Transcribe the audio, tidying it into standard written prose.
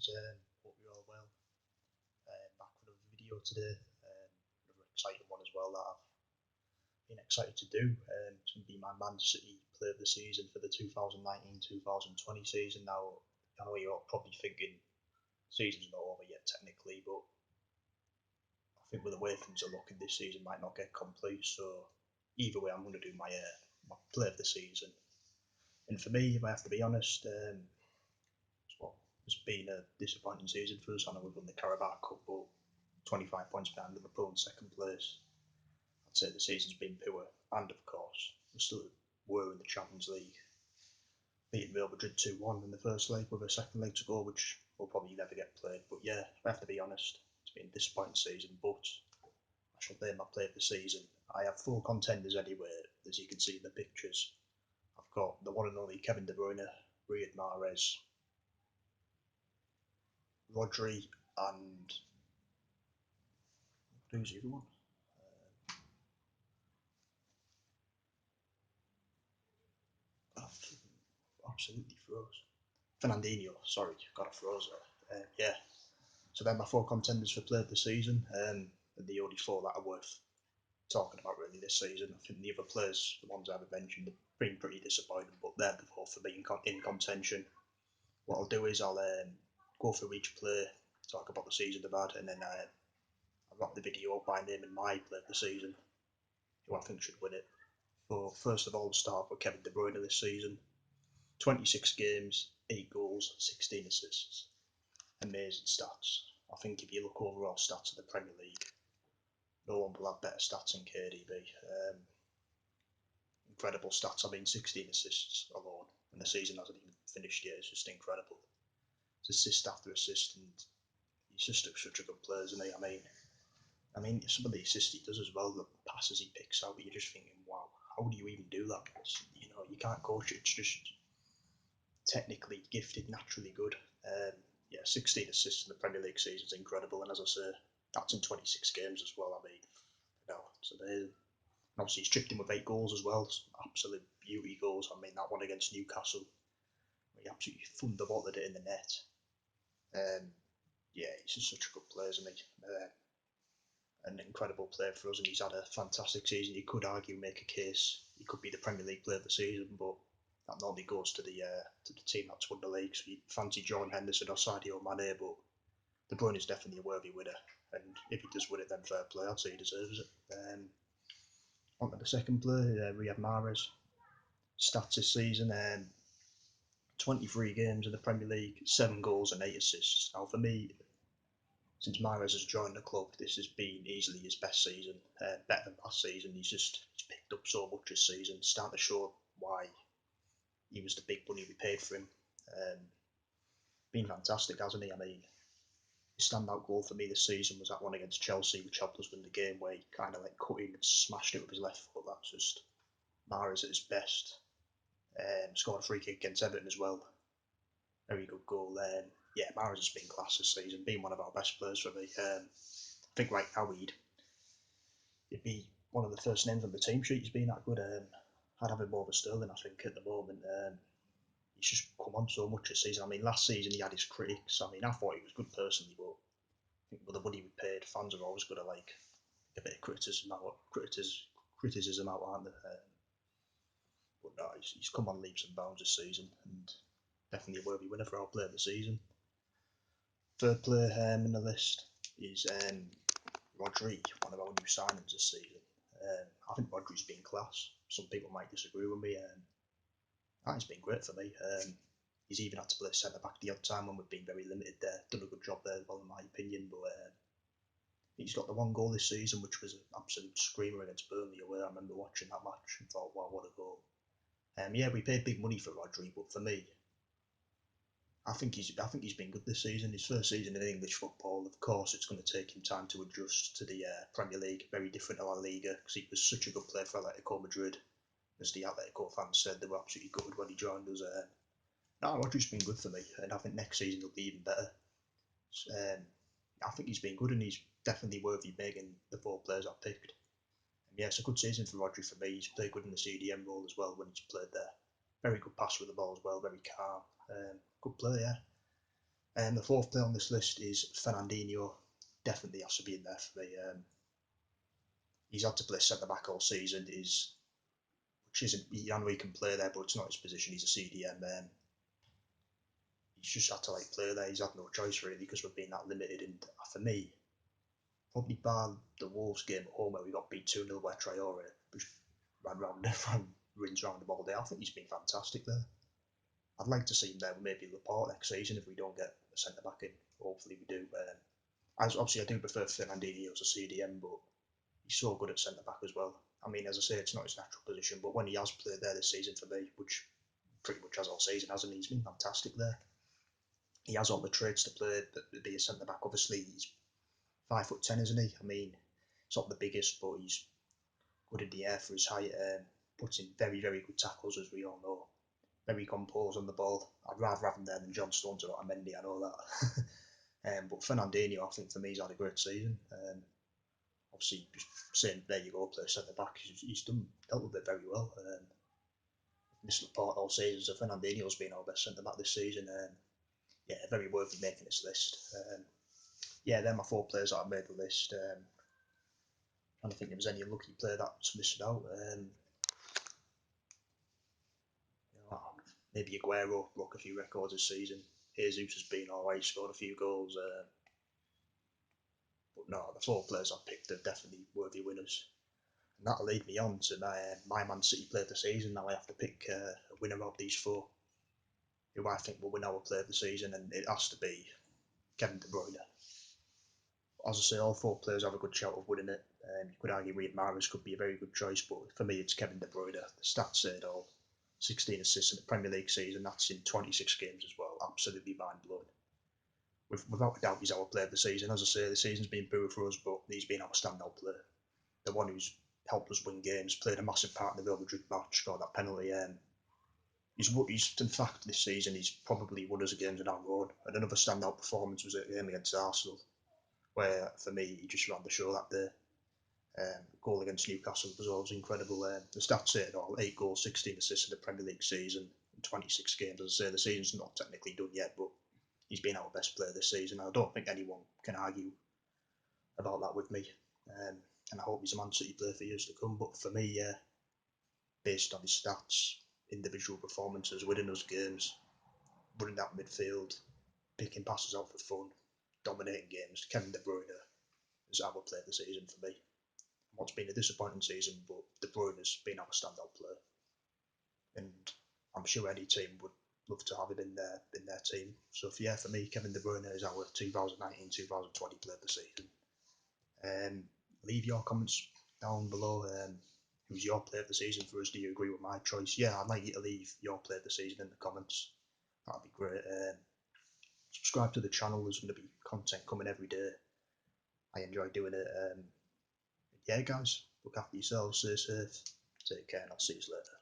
guys. Hope you're all well. Back with another video today. Another exciting one as well that I've been excited to do. It's going to be my Man City play of the season for the 2019-2020 season. Now, I know you're probably thinking the season's not over yet technically, but I think with the way things are looking, this season might not get complete. So either way, I'm going to do my play of the season. And for me, if I have to be honest, well, it's been a disappointing season for us. I know we've won the Carabao Cup, but 25 points behind Liverpool in second place. I'd say the season's been poor, and of course, we still were in the Champions League, beating Real Madrid 2-1 in the first leg with a second leg to go, which will probably never get played. But yeah, I have to be honest, it's been a disappointing season, but I shall name my play of the season. I have four contenders anyway, as you can see in the pictures. I've got the one and only Kevin De Bruyne, Riyad Mahrez, Rodri, and who's the other one? Absolutely froze. Fernandinho, sorry, got a froze there. Yeah, so they're my four contenders for player of the season, and the only four that are worth talking about really this season. I think the other players, the ones I haven't mentioned, have been pretty disappointing, but they're the four for me in contention. What I'll do is I'll go through each player, talk about the season they've had, and then I'll wrap the video up by naming my player of the season, who I think should win it. So first of all, we'll start with Kevin De Bruyne this season. 26 games, 8 goals, 16 assists. Amazing stats. I think if you look overall stats of the Premier League, no one will have better stats than KDB. Incredible stats. I mean, 16 assists alone, and the season hasn't even finished yet. It's just incredible. It's assist after assist, and he's just such a good player, isn't he? I mean, some of the assists he does as well, the passes he picks out, you're just thinking, wow, how do you even do that? You can't coach it. It's just technically gifted, naturally good. Yeah, 16 assists in the Premier League season is incredible, and as I say, that's in 26 games as well. I mean, it's amazing. Obviously, he's chipped in with 8 goals as well. Absolute beauty goals. I mean, that one against Newcastle, he absolutely thunderbolted it in the net. Yeah, he's just such a good player, isn't he? An incredible player for us, and he's had a fantastic season. You could argue, make a case, he could be the Premier League player of the season, but that normally goes to the team that's won the league. So you fancy Jordan Henderson or Sadio Mane, but De Bruyne is definitely a worthy winner, and if he does win it, then fair play. I'd say he deserves it. On to the second player, Riyad Mahrez. Stats this season: 23 games in the Premier League, 7 goals and 8 assists. Now, for me, since Mahrez has joined the club, this has been easily his best season, better than last season. He's picked up so much this season, starting to show why he was the big money we paid for him. Um, been fantastic, hasn't he? I mean, his standout goal for me this season was that one against Chelsea, which helped us win the game, where he kind of like cut in and smashed it with his left foot. That's just Mahrez at his best. Scored a free kick against Everton as well. Very good goal. Yeah, Mahrez has been class this season, been one of our best players for me. I think right now he'd be one of the first names on the team sheet. He's been that good. I'd have him over Sterling, I think, at the moment. He's just come on so much this season. I mean, last season he had his critics. I mean, I thought he was good personally, but I think with the money we paid, fans are always going to like a bit of criticism out, aren't they? But no, he's come on leaps and bounds this season, and definitely a worthy winner for our player of the season. Third player in the list is Rodri, one of our new signings this season. I think Rodri's been class. Some people might disagree with me. He's been great for me. He's even had to play centre back the odd time when we've been very limited there. Done a good job there, well, in my opinion. But he's got the one goal this season, which was an absolute screamer against Burnley away. I remember watching that match and thought, wow, what a goal. Yeah, we paid big money for Rodri, but for me, I think he's been good this season. His first season in English football. Of course, it's going to take him time to adjust to the Premier League. Very different to La Liga, because he was such a good player for Atletico Madrid. As the Atletico fans said, they were absolutely gutted when he joined us. No, Rodri's been good for me, and I think next season he'll be even better. Um, I think he's been good, and he's definitely worthy making the four players I've picked. And yeah, it's a good season for Rodri for me. He's played good in the CDM role as well when he's played there. Very good pass with the ball as well, very calm. Good player, yeah. The fourth player on this list is Fernandinho. Definitely has to be in there for me. He's had to play centre back all season. Which isn't, I know he can play there, but it's not his position. He's a CDM. He's just had to play there. He's had no choice really because we've been that limited. And for me, probably bar the Wolves game at home where we got beat 2-0 where Traore just runs around the ball there. I think he's been fantastic there. I'd like to see him there with maybe Laporte next season if we don't get a centre back in. Hopefully we do. As obviously I do prefer Fernandinho as a CDM, but he's so good at centre back as well. I mean, as I say, it's not his natural position, but when he has played there this season for me, which pretty much has all season, hasn't he? He's been fantastic there. He has all the traits to play, but be a centre back. Obviously, he's 5'10", isn't he? I mean, he's not the biggest, but he's good in the air for his height. Puts in very, very good tackles, as we all know. Very composed on the ball. I'd rather have him there than John Stones or Mendy, I know that. But Fernandinho, I think for me, he's had a great season. Obviously, just saying, there you go, play centre back. He's dealt with it very well. Missed Laporte all season, so Fernandinho's been our best centre back this season. Yeah, very worthy making this list. Yeah, they're my four players that I've made the list. I don't think there was any unlucky player that's missed out. Maybe Aguero broke a few records this season. Jesus has been alright, scored a few goals. But no, the four players I've picked are definitely worthy winners. And that'll lead me on to my Man City player of the season. Now I have to pick a winner of these four, who I think will win our player of the season, and it has to be Kevin De Bruyne. As I say, all four players have a good shout of winning it. You could argue Riyad Mahrez could be a very good choice, but for me, it's Kevin De Bruyne. The stats say it all. 16 assists in the Premier League season, that's in 26 games as well. Absolutely mind blowing. Without a doubt, he's our player of the season. As I say, the season's been poor for us, but he's been our standout player. The one who's helped us win games, played a massive part in the Real Madrid match, scored that penalty. He's in fact this season he's probably won us a games on our own. And another standout performance was at game against Arsenal, where for me he just ran the show that day. Goal against Newcastle was always incredible. The stats say it all: 8 goals, 16 assists in the Premier League season, in 26 games. As I say, the season's not technically done yet, but he's been our best player this season. I don't think anyone can argue about that with me. And I hope he's a Man City player for years to come. But for me, based on his stats, individual performances, winning those games, running that midfield, picking passes out for fun, dominating games, Kevin De Bruyne is our player of the season for me. What's been a disappointing season, but De Bruyne has been our standout player, and I'm sure any team would love to have him in their team. So for me, Kevin De Bruyne is our 2019-2020 player of the season. Leave your comments down below. Who's your player of the season for us? Do you agree with my choice? Yeah, I'd like you to leave your player of the season in the comments. That'd be great. Subscribe to the channel. There's going to be content coming every day. I enjoy doing it. Yeah, guys, look after yourselves. Stay safe. Take care, and I'll see you later.